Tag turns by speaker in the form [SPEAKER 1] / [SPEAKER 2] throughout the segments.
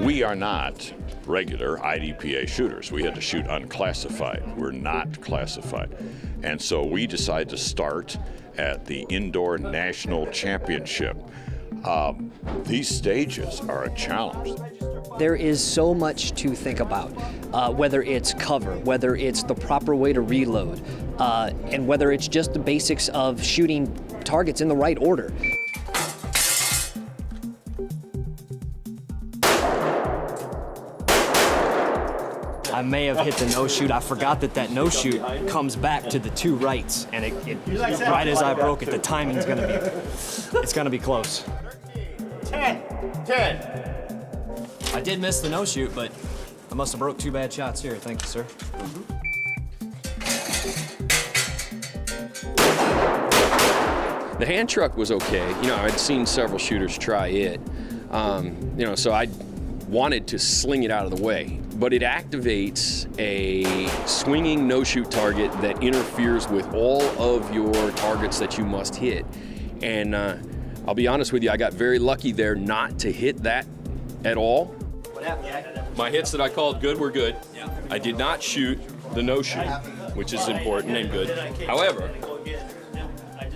[SPEAKER 1] We are not regular IDPA shooters. We had to shoot unclassified. We're not classified. And so we decided to start at the Indoor National Championship. These stages are a challenge.
[SPEAKER 2] There is so much to think about, whether it's cover, whether it's the proper way to reload, and whether it's just the basics of shooting targets in the right order. I may have hit the no-shoot. I forgot that no-shoot comes back to the two rights, and right as I broke it, the timing's gonna be, it's gonna be close.
[SPEAKER 3] 10.
[SPEAKER 2] I did miss the no-shoot, but I must have broke two bad shots here. Thank you, sir.
[SPEAKER 4] The hand truck was okay. You know, I'd seen several shooters try it. You know, so I wanted to sling it out of the way. But it activates a swinging no-shoot target that interferes with all of your targets that you must hit. And I'll be honest with you, I got very lucky there not to hit that at all.
[SPEAKER 2] What happened, Jack?
[SPEAKER 4] My hits that I called good were good. I did not shoot the no-shoot, which is important and good. However,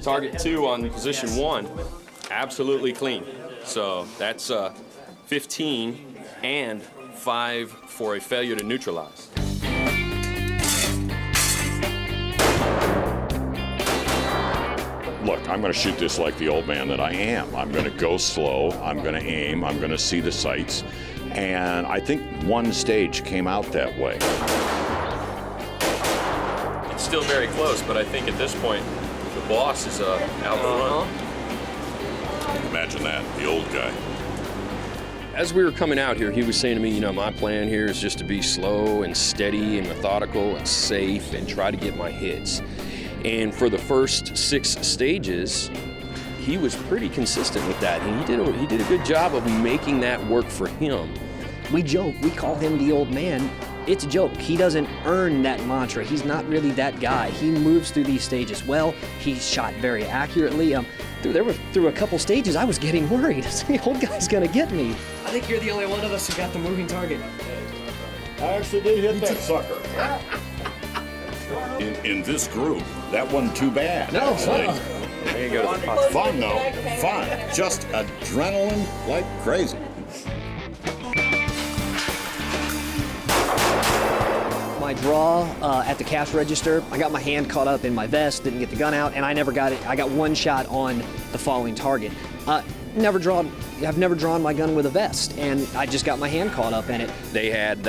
[SPEAKER 4] target 2 on position 1, absolutely clean. So that's 15 and 5 for a failure to neutralize.
[SPEAKER 1] Look, I'm going to shoot this like the old man that I am. I'm going to go slow, I'm going to aim, I'm going to see the sights, and I think one stage came out that way.
[SPEAKER 4] It's still very close, but I think at this point, the boss is out front.
[SPEAKER 1] Imagine that, the old guy.
[SPEAKER 4] As we were coming out here, he was saying to me, you know, my plan here is just to be slow and steady and methodical and safe and try to get my hits. And for the first 6 stages, he was pretty consistent with that, and he did a good job of making that work for him.
[SPEAKER 2] We joke, we call him the old man. It's a joke. He doesn't earn that mantra. He's not really that guy. He moves through these stages well. He shot very accurately. Through a couple stages, I was getting worried. The old guy's gonna get me. I think you're the only one of us who got the moving target.
[SPEAKER 1] I actually did hit that sucker. In this group, that wasn't too bad.
[SPEAKER 2] No,
[SPEAKER 4] There you go.
[SPEAKER 1] Fun though, fun. Just adrenaline like crazy.
[SPEAKER 2] My draw at the cash register, I got my hand caught up in my vest, didn't get the gun out, and I never got it. I got one shot on the falling target. I've never drawn my gun with a vest, and I just got my hand caught up in it.
[SPEAKER 4] They had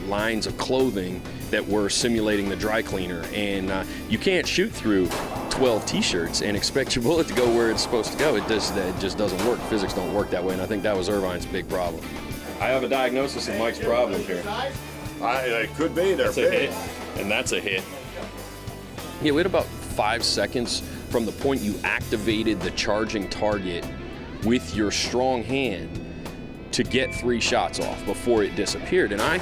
[SPEAKER 4] lines of clothing that were simulating the dry cleaner, and you can't shoot through 12 t-shirts and expect your bullet to go where it's supposed to go. It just doesn't work. Physics don't work that way, and I think that was Irvine's big problem. I have a diagnosis of Mike's problem here.
[SPEAKER 1] It could be.
[SPEAKER 4] That's a hit, and that's a hit. Yeah, we had about 5 seconds from the point you activated the charging target with your strong hand to get 3 shots off before it disappeared. And I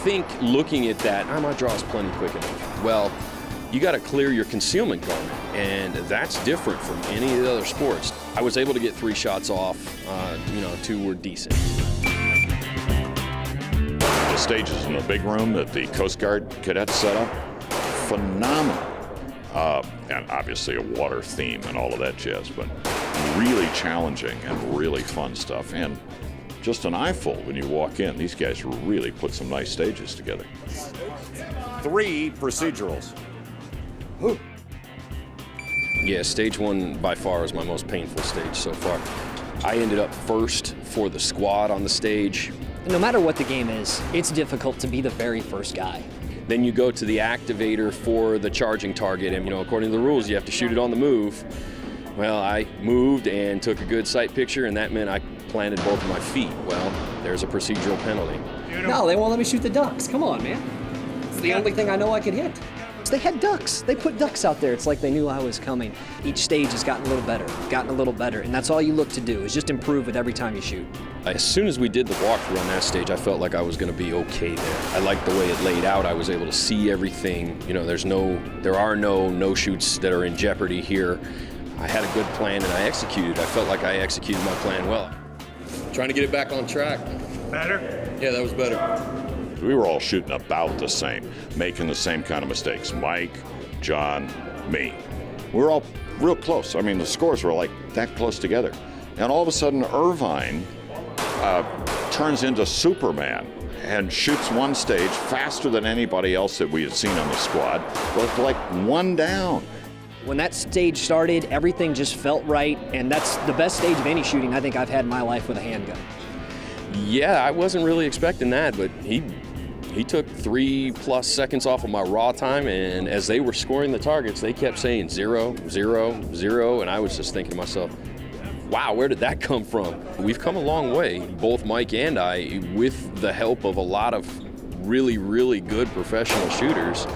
[SPEAKER 4] think looking at that, my draw is plenty quick enough. Well, you got to clear your concealment garment, and that's different from any of the other sports. I was able to get 3 shots off. 2 were decent.
[SPEAKER 1] The stages in the big room that the Coast Guard cadets set up, phenomenal. And obviously a water theme and all of that jazz, but really challenging and really fun stuff. And just an eyeful when you walk in. These guys really put some nice stages together. 3 procedurals. Whew.
[SPEAKER 4] Yeah, stage 1 by far is my most painful stage so far. I ended up first for the squad on the stage.
[SPEAKER 2] No matter what the game is, it's difficult to be the very first guy.
[SPEAKER 4] Then you go to the activator for the charging target, and according to the rules, you have to shoot it on the move. Well, I moved and took a good sight picture, and that meant I planted both of my feet. Well, there's a procedural penalty.
[SPEAKER 2] No, they won't let me shoot the ducks. Come on, man. It's the only thing I know I could hit. They had ducks. They put ducks out there. It's like they knew I was coming. Each stage has gotten a little better, and that's all you look to do is just improve with every time you shoot.
[SPEAKER 4] As soon as we did the walkthrough on that stage, I felt like I was going to be okay there. I liked the way it laid out. I was able to see everything. There are no no-shoots that are in jeopardy here. I had a good plan and I executed. I felt like I executed my plan well. Trying to get it back on track.
[SPEAKER 3] Better?
[SPEAKER 4] Yeah, that was better.
[SPEAKER 1] We were all shooting about the same, making the same kind of mistakes. Mike, John, me. We were all real close. I mean, the scores were like that close together. And all of a sudden, Irvine turns into Superman and shoots one stage faster than anybody else that we had seen on the squad, with like one down.
[SPEAKER 2] When that stage started, everything just felt right, and that's the best stage of any shooting I think I've had in my life with a handgun.
[SPEAKER 4] Yeah, I wasn't really expecting that, but he took 3+ seconds off of my raw time, and as they were scoring the targets, they kept saying 0, 0, 0, and I was just thinking to myself, wow, where did that come from? We've come a long way, both Mike and I, with the help of a lot of really, really good professional shooters.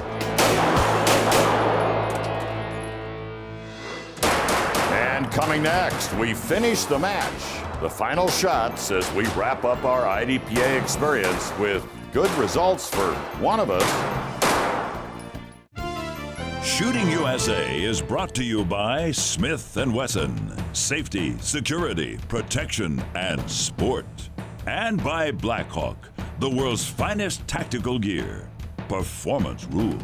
[SPEAKER 1] And coming next, we finish the match. The final shots as we wrap up our IDPA experience with good results for one of us.
[SPEAKER 5] Shooting USA is brought to you by Smith Wesson. Safety, security, protection, and sport. And by Blackhawk, the world's finest tactical gear. Performance rules.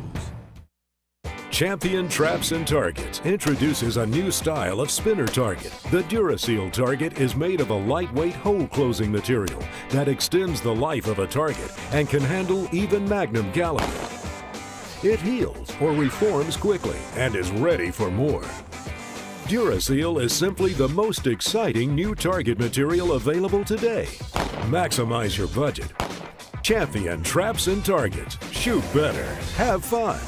[SPEAKER 6] Champion Traps and Targets introduces a new style of spinner target. The DuraSeal target is made of a lightweight hole-closing material that extends the life of a target and can handle even magnum caliber. It heals or reforms quickly and is ready for more. DuraSeal is simply the most exciting new target material available today. Maximize your budget. Champion Traps and Targets. Shoot better. Have fun.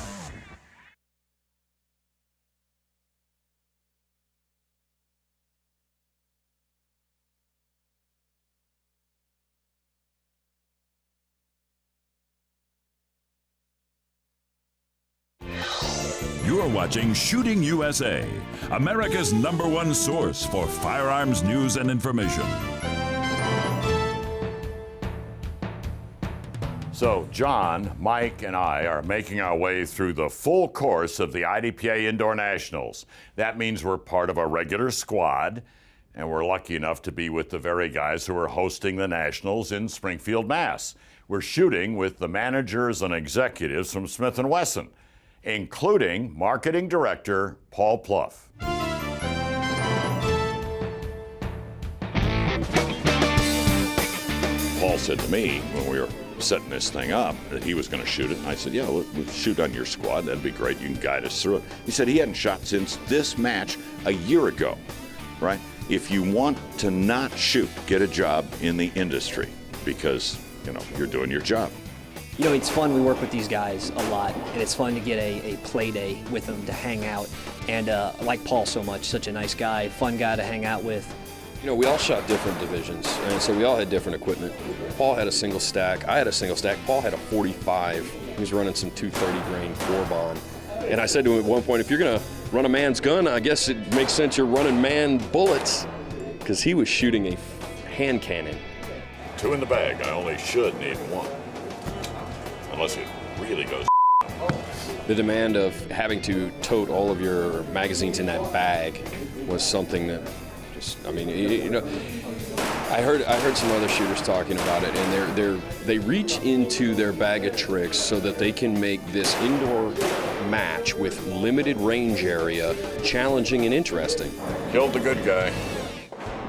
[SPEAKER 5] You're watching Shooting USA, America's #1 source for firearms news and information.
[SPEAKER 1] So John, Mike, and I are making our way through the full course of the IDPA Indoor Nationals. That means we're part of a regular squad, and we're lucky enough to be with the very guys who are hosting the Nationals in Springfield, Mass. We're shooting with the managers and executives from Smith Wesson, including Marketing Director Paul Pluff. Paul said to me when we were setting this thing up that he was going to shoot it, and I said, yeah, we'll shoot on your squad. That'd be great. You can guide us through it. He said he hadn't shot since this match a year ago, right? If you want to not shoot, get a job in the industry because, you know, you're doing your job.
[SPEAKER 2] You know, it's fun. We work with these guys a lot, and it's fun to get a play day with them, to hang out. And I like Paul so much, such a nice guy, fun guy to hang out with.
[SPEAKER 4] You know, we all shot different divisions, and so we all had different equipment. Paul had a single stack. I had a single stack. Paul had a 45. He was running some 230 grain 4-bond. And I said to him at one point, if you're going to run a man's gun, I guess it makes sense you're running man bullets, because he was shooting a hand cannon.
[SPEAKER 1] 2 in the bag. I only should need 1. Unless it really goes.
[SPEAKER 4] The demand of having to tote all of your magazines in that bag was something that just, I mean, you know, I heard some other shooters talking about it, and they reach into their bag of tricks so that they can make this indoor match with limited range area challenging and interesting.
[SPEAKER 1] Killed the good guy.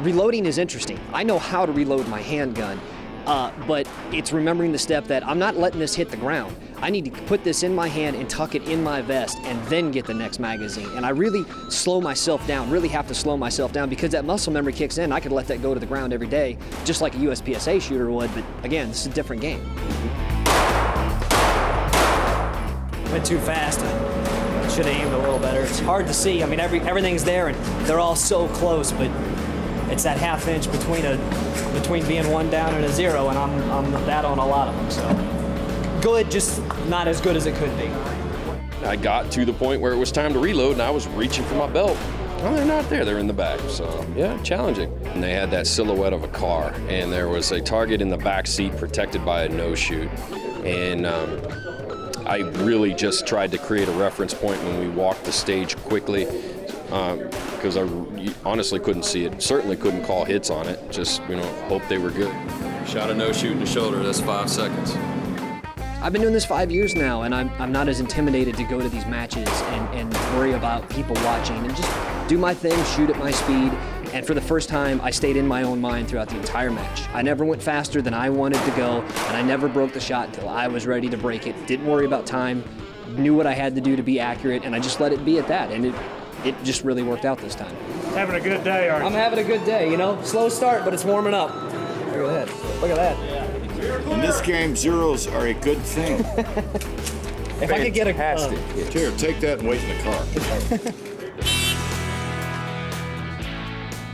[SPEAKER 2] Reloading is interesting. I know how to reload my handgun. But it's remembering the step that I'm not letting this hit the ground. I need to put this in my hand and tuck it in my vest and then get the next magazine. And I really slow myself down, really have to slow myself down, because that muscle memory kicks in. I could let that go to the ground every day, just like a USPSA shooter would, but again, this is a different game.
[SPEAKER 7] Went too fast. I should have aimed a little better. It's hard to see. I mean, everything's there, and they're all so close, but it's that half inch between being 1 down and a 0, and I'm that on a lot of them. So good, just not as good as it could be.
[SPEAKER 4] I got to the point where it was time to reload, and I was reaching for my belt. Well, they're not there. They're in the back. So yeah, challenging. And they had that silhouette of a car, and there was a target in the back seat protected by a no shoot, and I really just tried to create a reference point when we walked the stage quickly. because I honestly couldn't see it. Certainly couldn't call hits on it. Just, hope they were good. Shot a no shoot in the shoulder. That's 5 seconds.
[SPEAKER 2] I've been doing this 5 years now, and I'm not as intimidated to go to these matches and worry about people watching and just do my thing, shoot at my speed. And for the first time, I stayed in my own mind throughout the entire match. I never went faster than I wanted to go, and I never broke the shot until I was ready to break it. Didn't worry about time, knew what I had to do to be accurate, and I just let it be at that. And it just really worked out this time.
[SPEAKER 3] Having a good day, aren't you?
[SPEAKER 7] I'm having a good day, Slow start, but it's warming up. Look at that. Look at that.
[SPEAKER 8] In this game, zeros are a good thing.
[SPEAKER 7] If I could get a
[SPEAKER 1] Here, take that and wait in the car.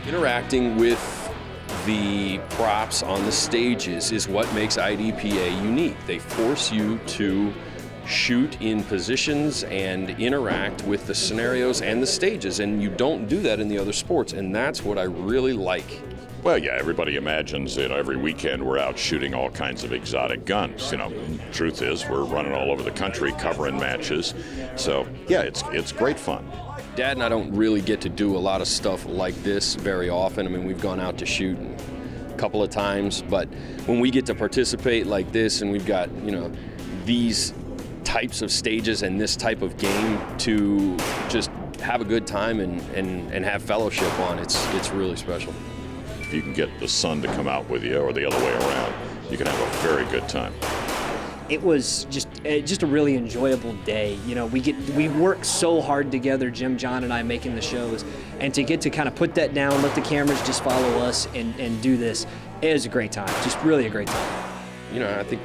[SPEAKER 4] Interacting with the props on the stages is what makes IDPA unique. They force you to shoot in positions and interact with the scenarios and the stages, and you don't do that in the other sports, and that's what I really like.
[SPEAKER 1] Well, yeah, everybody imagines every weekend we're out shooting all kinds of exotic guns. Truth is we're running all over the country covering matches. So, yeah, it's great fun.
[SPEAKER 4] Dad and I don't really get to do a lot of stuff like this very often. I mean, we've gone out to shoot a couple of times, but when we get to participate like this and we've got, these types of stages and this type of game to just have a good time and have fellowship on, it's really special.
[SPEAKER 1] If you can get the sun to come out with you or the other way around, you can have a very good time.
[SPEAKER 2] It was just a really enjoyable day. We work so hard together, Jim, John, and I, making the shows, and to get to kind of put that down, let the cameras just follow us and do this, it was a great time. Just really a great time.
[SPEAKER 4] I think we